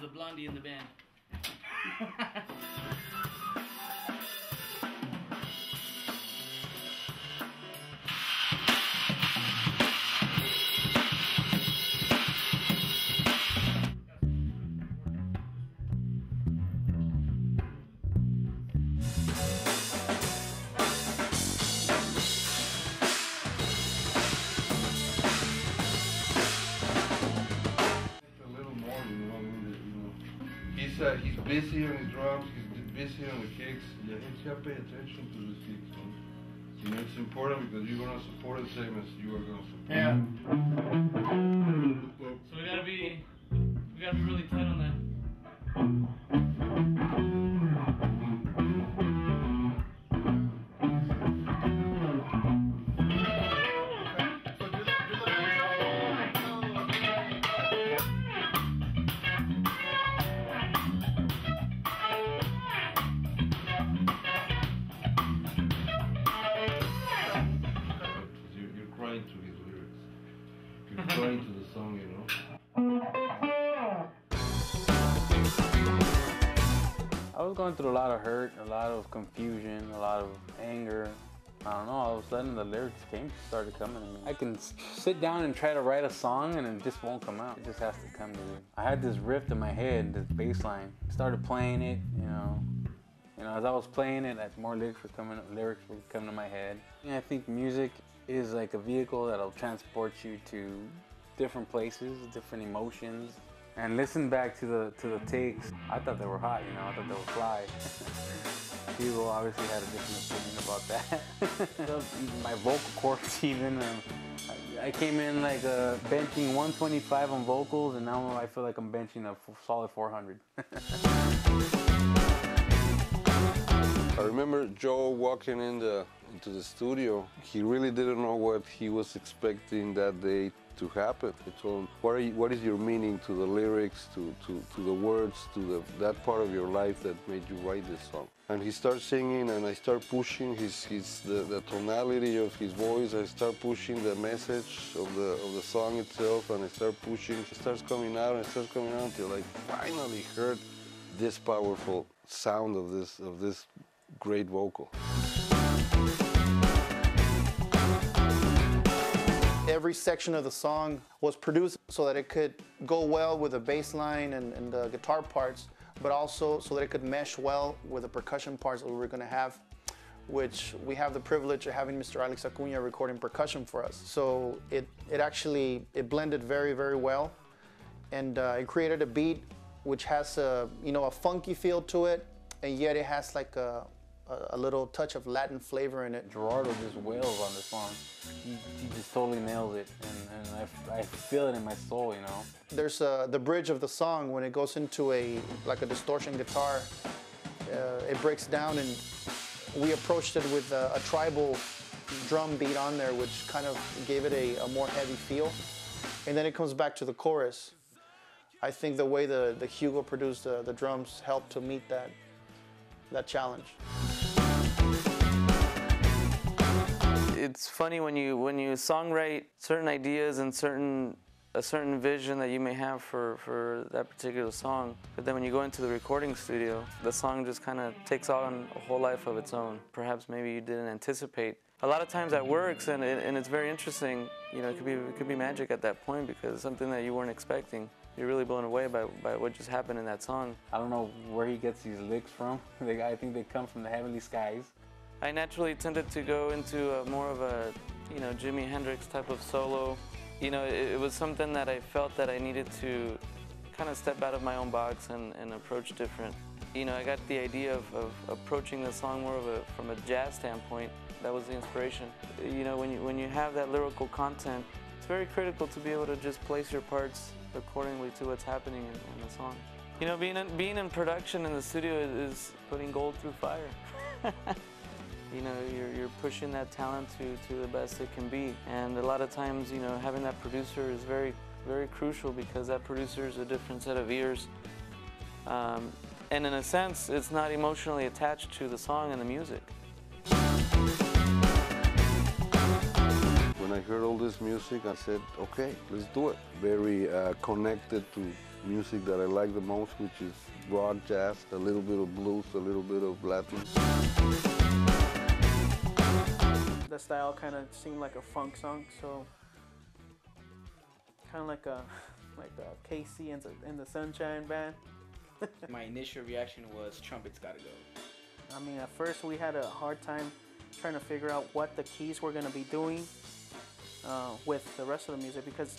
the blondie in the band. He's busy on his drums, he's busy on the kicks. Yeah, he's got to pay attention to the kicks. You know, it's important because you're going to support the same as you are going to support. Yeah. So we gotta be really tight on that. To his lyrics. You're trying to the song, you know. I was going through a lot of hurt, a lot of confusion, a lot of anger. I don't know, all of a sudden the lyrics started coming to me. I can sit down and try to write a song and it just won't come out. It just has to come to me. I had this riff in my head, this bass line. Started playing it, you know, as I was playing it, more lyrics would come to my head. And I think music is like a vehicle that'll transport you to different places, different emotions. And listen back to the takes. I thought they were hot, you know, I thought they were fly. Hugo obviously had a different opinion about that. My vocal cords even. I came in like benching 125 on vocals, and now I feel like I'm benching a solid 400. I remember Joe walking into the studio. He really didn't know what he was expecting that day to happen. I told him, what is your meaning to the lyrics, to the words, to that part of your life that made you write this song? And he starts singing, and I start pushing the tonality of his voice. I start pushing the message of the song itself, and I start pushing. It starts coming out, and it starts coming out until I finally heard this powerful sound of this great vocal. Every section of the song was produced so that it could go well with the bass line and the guitar parts, but also so that it could mesh well with the percussion parts that we were going to have, which we have the privilege of having Mr. Alex Acuna recording percussion for us. So it blended very, very well, and it created a beat which has a funky feel to it, and yet it has like a little touch of Latin flavor in it. Gerardo just wails on this song. He just totally nails it, and I feel it in my soul, you know. There's the bridge of the song when it goes into a distortion guitar. It breaks down, and we approached it with a tribal drum beat on there, which kind of gave it a more heavy feel. And then it comes back to the chorus. I think the way the Hugo produced the drums helped to meet that challenge. It's funny when you songwrite certain ideas and a certain vision that you may have for that particular song, but then when you go into the recording studio, the song just kind of takes on a whole life of its own. Perhaps maybe you didn't anticipate. A lot of times that works, and it's very interesting. You know, it could be magic at that point because it's something that you weren't expecting. You're really blown away by what just happened in that song. I don't know where he gets these licks from. I think they come from the heavenly skies. I naturally tended to go into more of a, Jimi Hendrix type of solo. It was something that I felt that I needed to kind of step out of my own box and approach different. I got the idea of approaching the song more from a jazz standpoint. That was the inspiration. When you have that lyrical content, it's very critical to be able to just place your parts accordingly to what's happening in the song. Being in production in the studio is putting gold through fire. You're pushing that talent to the best it can be. And a lot of times, having that producer is very, very crucial because that producer is a different set of ears. And in a sense, it's not emotionally attached to the song and the music. When I heard all this music, I said, okay, let's do it. Very connected to music that I like the most, which is rock, jazz, a little bit of blues, a little bit of Latin. The style kind of seemed like a funk song, so kind of like a Casey and the Sunshine Band. My initial reaction was trumpets gotta go. I mean, at first we had a hard time trying to figure out what the keys were going to be doing with the rest of the music, because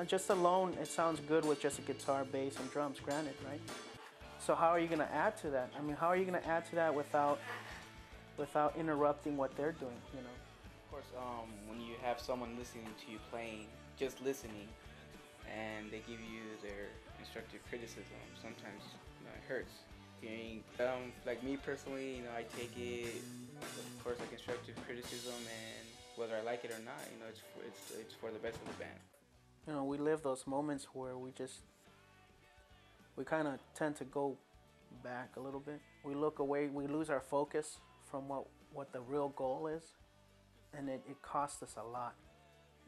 just alone it sounds good with just a guitar, bass, and drums, granted, right? So how are you going to add to that? I mean, how are you going to add to that without interrupting what they're doing, you know? Of course, when you have someone listening to you playing, just listening, and they give you their constructive criticism, sometimes it hurts. Hearing, like me personally, I take it, of course, like constructive criticism, and whether I like it or not, it's for the best of the band. You know, we live those moments where we kind of tend to go back a little bit. We look away, we lose our focus from what the real goal is, and it costs us a lot.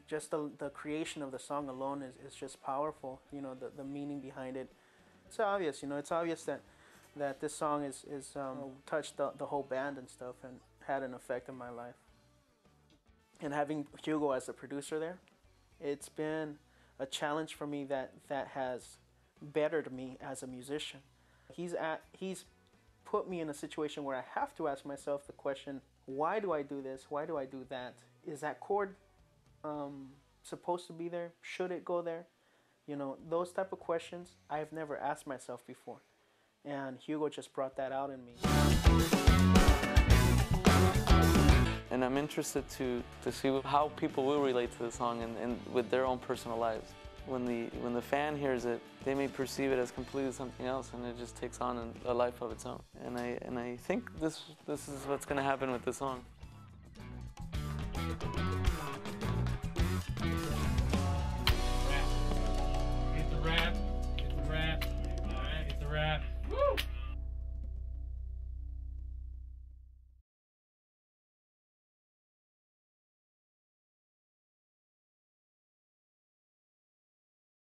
Just the creation of the song alone is just powerful. You know, the meaning behind it. It's obvious, it's obvious that this song is touched the whole band and stuff and had an effect on my life. And having Hugo as a producer there, it's been a challenge for me that has bettered me as a musician. He's put me in a situation where I have to ask myself the question, why do I do this? Why do I do that? Is that chord supposed to be there? Should it go there? You know, those type of questions I've never asked myself before. And Hugo just brought that out in me. And I'm interested to see how people will relate to the song and with their own personal lives. When the fan hears it, they may perceive it as completely something else, and it just takes on a life of its own. And I think this is what's going to happen with this song.